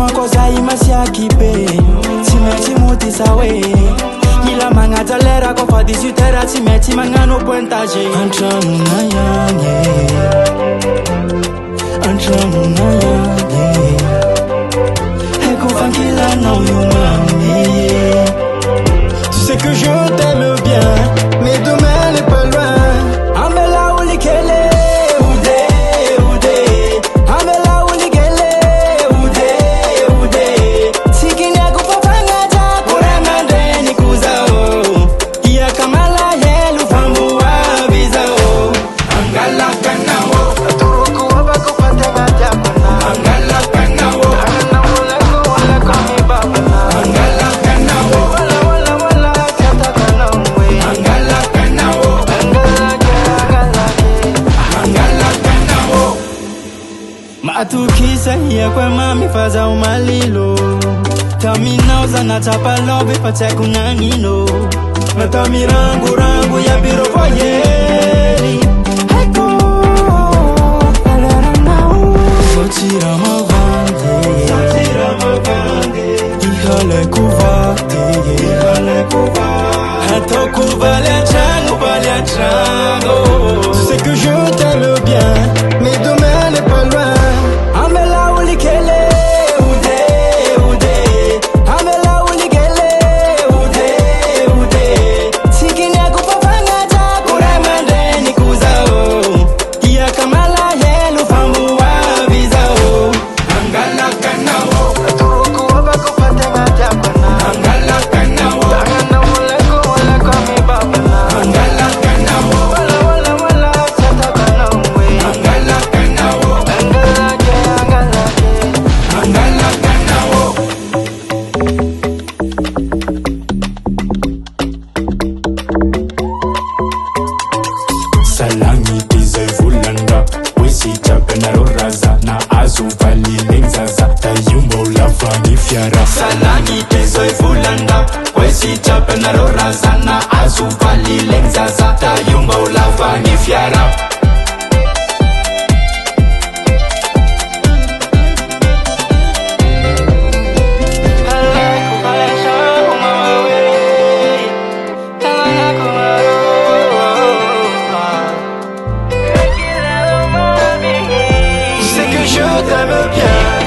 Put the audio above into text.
cosa imasia kipe ti meti muti sawe ila mangata lera ko fa 18h ti meti mangano pointage antramu na yange eko fankila na yumami. Tu sais que je t'aime bien mais demain n'est pas loin. Amela ulikele Matukisa hiya kwa mami faza umalilo Tamina uza na tapa lobe pate kunangino Natami rangu rangu ya biro kwa yeri Heko Sotira mavande Ihale kuvate Hato kuvale chango Tu sais que je t'aime bien mais demain n'est pas loin. Salangi tize vulanda Wesi chape na roraza Na azu vali lengzaza Tayumo lavani fiara Salangi tize vulanda Wesi chape na roraza Na azu vali lengzaza Tayumo lavani fiara Je t'aime bien